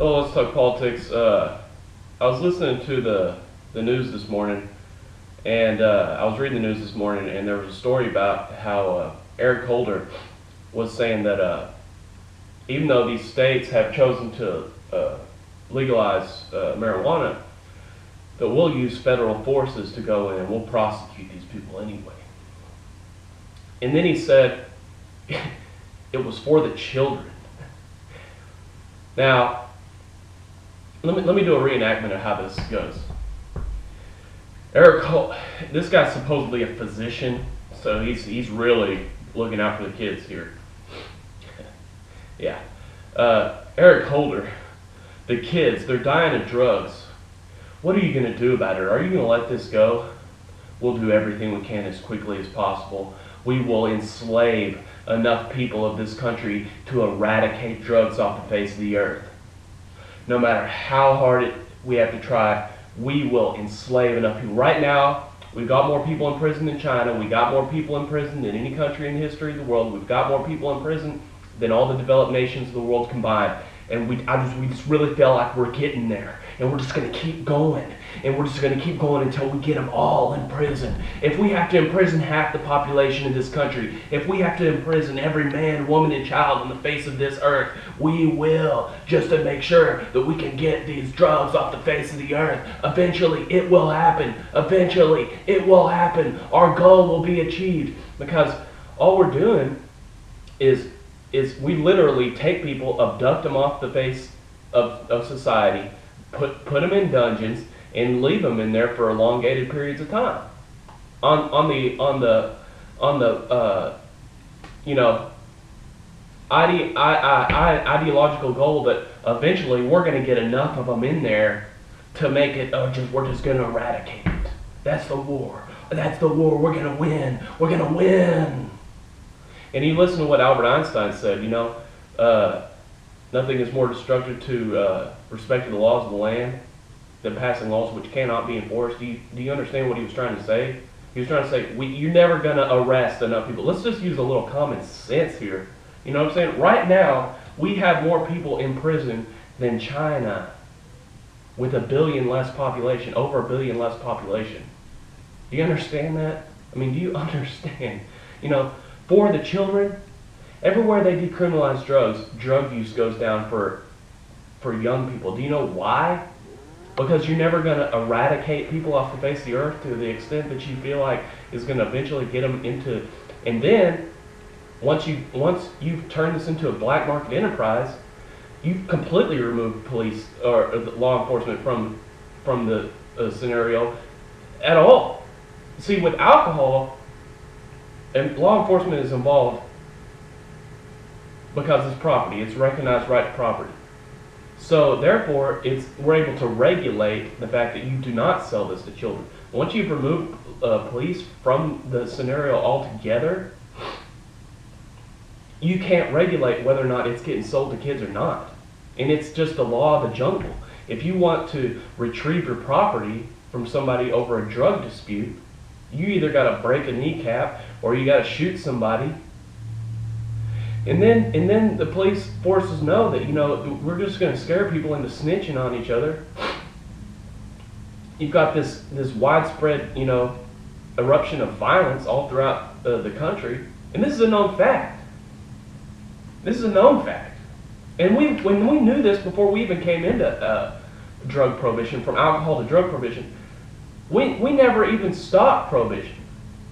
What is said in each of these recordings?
Oh, let's talk politics. I was listening to the news this morning, and I was reading the news this morning, and there was a story about how Eric Holder was saying that even though these states have chosen to legalize marijuana, that we'll use federal forces to go in and we'll prosecute these people anyway. And then he said it was for the children. Now, let me do a reenactment of how this goes. This guy's supposedly a physician, so he's really looking out for the kids here. Yeah. Eric Holder, the kids, they're dying of drugs. What are you going to do about it? Are you going to let this go? We'll do everything we can as quickly as possible. We will enslave enough people of this country to eradicate drugs off the face of the earth. No matter how hard we have to try, we will enslave enough people. Right now, we've got more people in prison than China. We got more people in prison than any country in the history of the world. We've got more people in prison than all the developed nations of the world combined. And we just really feel like we're getting there. And we're just going to keep going. And we're just going to keep going until we get them all in prison. If we have to imprison half the population of this country, if we have to imprison every man, woman, and child on the face of this earth, we will, just to make sure that we can get these drugs off the face of the earth. Eventually, it will happen. Eventually, it will happen. Our goal will be achieved. Because all we're doing is we literally take people, abduct them off the face of society, put them in dungeons, and leave them in there for elongated periods of time. On the ideological goal that eventually we're going to get enough of them in there to make it. We're just going to eradicate it. That's the war. That's the war. We're going to win. We're going to win. And you listen to what Albert Einstein said. Nothing is more destructive to respect to the laws of the land than passing laws which cannot be enforced. Do you understand what he was trying to say? He was trying to say, you're never going to arrest enough people. Let's just use a little common sense here. You know what I'm saying? Right now, we have more people in prison than China, with a billion less population, over 1 billion less population. Do you understand that? I mean, do you understand? For the children, everywhere they decriminalize drugs, drug use goes down for young people. Do you know why? Because you're never going to eradicate people off the face of the earth to the extent that you feel like is going to eventually get them into. And then, once you've turned this into a black market enterprise, you've completely removed police or law enforcement from the scenario at all. See, with alcohol, and law enforcement is involved because it's property. It's recognized right to property. So therefore, we're able to regulate the fact that you do not sell this to children. Once you've removed police from the scenario altogether, you can't regulate whether or not it's getting sold to kids or not. And it's just the law of the jungle. If you want to retrieve your property from somebody over a drug dispute, you either got to break a kneecap or you got to shoot somebody. And then the police forces know that, we're just going to scare people into snitching on each other. You've got this widespread, eruption of violence all throughout the country. And this is a known fact. This is a known fact. And when we knew this before we even came into drug prohibition, from alcohol to drug prohibition, we never even stopped prohibition.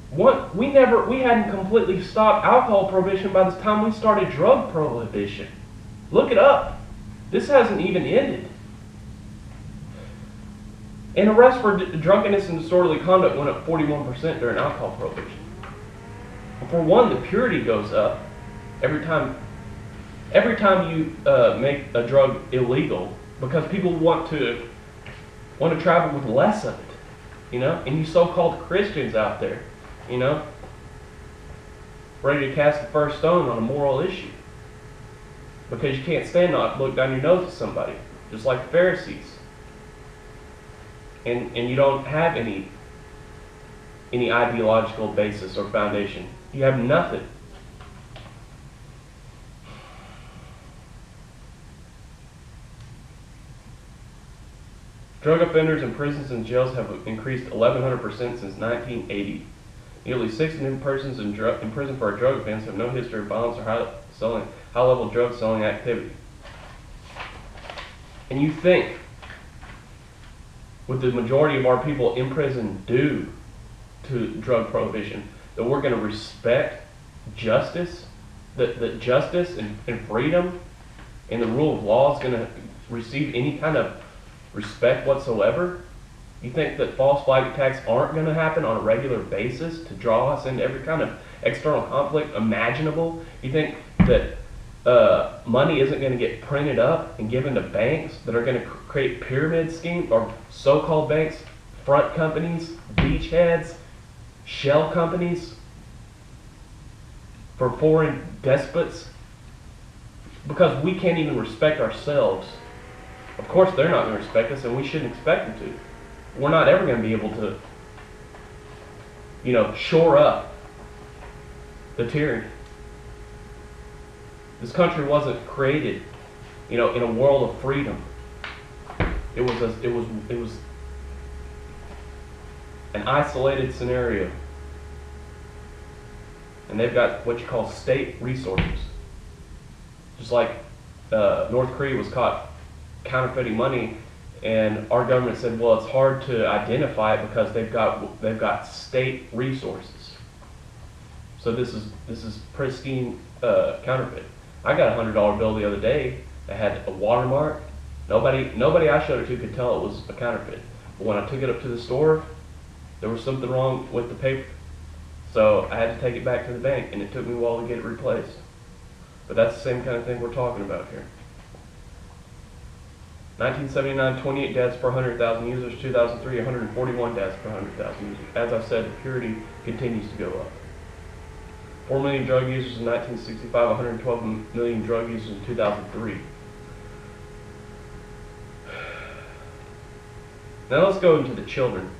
We hadn't completely stopped alcohol prohibition by the time we started drug prohibition. Look it up. This hasn't even ended. And arrests for drunkenness and disorderly conduct went up 41% during alcohol prohibition. For one, the purity goes up every time you make a drug illegal, because people want to travel with less of it, And you so-called Christians out there, ready to cast the first stone on a moral issue, because you can't stand not look down your nose at somebody, just like the Pharisees, and you don't have any ideological basis or foundation. You have nothing. Drug offenders in prisons and jails have increased 1,100% since 1980. Nearly 6 new persons in prison for a drug offense have no history of violence or high-level drug selling activity. And you think, with the majority of our people in prison due to drug prohibition, that we're going to respect justice, that justice and freedom and the rule of law is going to receive any kind of respect whatsoever? You think that false flag attacks aren't going to happen on a regular basis to draw us into every kind of external conflict imaginable? You think that money isn't going to get printed up and given to banks that are going to create pyramid schemes, or so-called banks, front companies, beachheads, shell companies for foreign despots? Because we can't even respect ourselves. Of course they're not going to respect us, and we shouldn't expect them to. We're not ever going to be able to, shore up the tyranny. This country wasn't created, in a world of freedom. It was an isolated scenario. And they've got what you call state resources. Just like North Korea was caught counterfeiting money, and our government said, well, it's hard to identify it because they've got state resources. So this is pristine counterfeit. I got a $100 bill the other day that had a watermark. Nobody I showed it to could tell it was a counterfeit. But when I took it up to the store, there was something wrong with the paper. So I had to take it back to the bank, and it took me a while to get it replaced. But that's the same kind of thing we're talking about here. 1979, 28 deaths per 100,000 users. 2003, 141 deaths per 100,000 users. As I've said, the purity continues to go up. 4 million drug users in 1965, 112 million drug users in 2003. Now let's go into the children.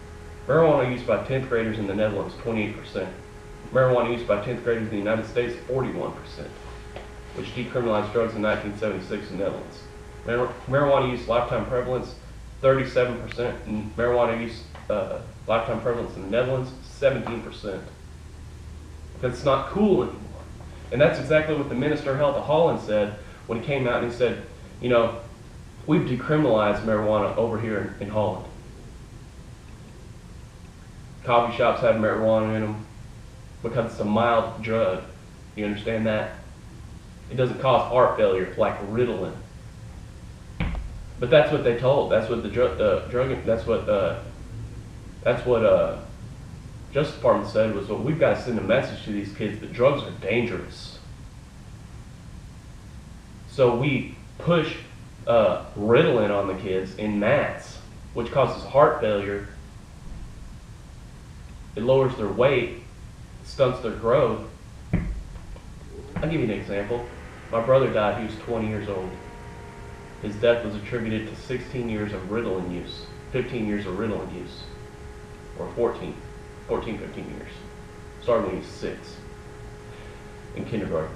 Marijuana use by 10th graders in the Netherlands, 28%. Marijuana use by 10th graders in the United States, 41%, which decriminalized drugs in 1976 in the Netherlands. Marijuana use lifetime prevalence, 37%, and marijuana use lifetime prevalence in the Netherlands, 17%. Because it's not cool anymore. And that's exactly what the Minister of Health of Holland said when he came out and he said, we've decriminalized marijuana over here in Holland. Coffee shops have marijuana in them because it's a mild drug. You understand that? It doesn't cause heart failure like Ritalin. But that's what they told. That's what That's what Justice Department said was, well, we've got to send a message to these kids that drugs are dangerous. So we push Ritalin on the kids in mass, which causes heart failure. It lowers their weight, stunts their growth. I'll give you an example. My brother died, he was 20 years old. His death was attributed to 16 years of Ritalin use, 15 years of Ritalin use, or 15 years. Started when he was 6, in kindergarten.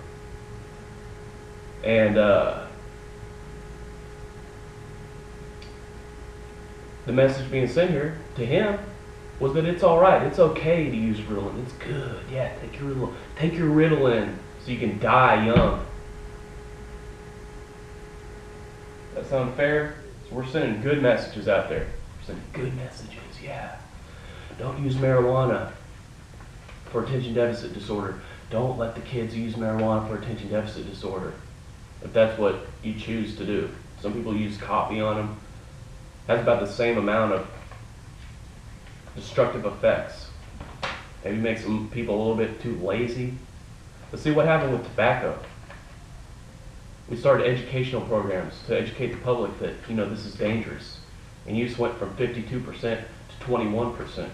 And the message being sent here to him was that it's all right, it's okay to use Ritalin, it's good, yeah, take your Ritalin so you can die young. That sound fair? So we're sending good messages out there. We're sending good messages, yeah. Don't use marijuana for attention deficit disorder. Don't let the kids use marijuana for attention deficit disorder, if that's what you choose to do. Some people use coffee on them. Has about the same amount of destructive effects. Maybe makes some people a little bit too lazy. Let's see what happened with tobacco. We started educational programs to educate the public that, this is dangerous. And use went from 52% to 21%.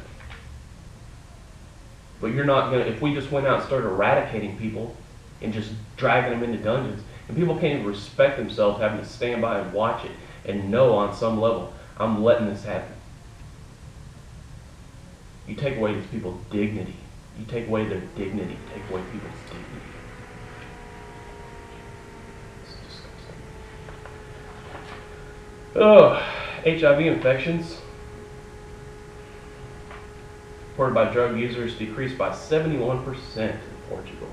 But you're not going to, if we just went out and started eradicating people and just dragging them into dungeons, and people can't even respect themselves having to stand by and watch it and know on some level, I'm letting this happen. You take away these people's dignity. You take away their dignity. You take away people's dignity. It's disgusting. HIV infections reported by drug users decreased by 71% in Portugal.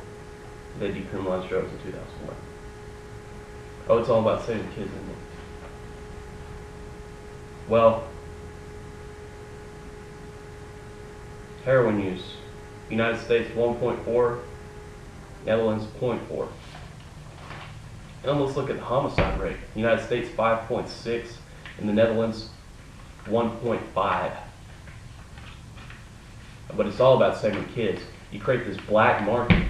They decriminalized drugs in 2001. Oh, it's all about saving kids, isn't it? Well, heroin use. United States 1.4, Netherlands 0.4. And let's look at the homicide rate. United States 5.6, in the Netherlands 1.5. But it's all about saving kids. You create this black market.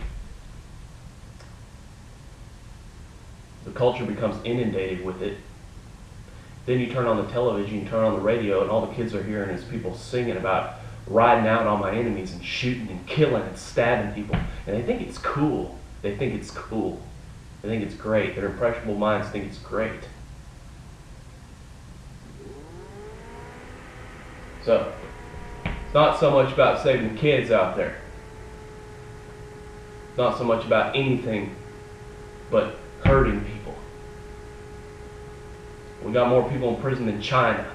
The culture becomes inundated with it. Then you turn on the television, you turn on the radio, and all the kids are hearing is people singing about riding out on my enemies and shooting and killing and stabbing people. And they think it's cool. They think it's cool. They think it's great. Their impressionable minds think it's great. So, it's not so much about saving the kids out there. It's not so much about anything but hurting people. We got more people in prison than China.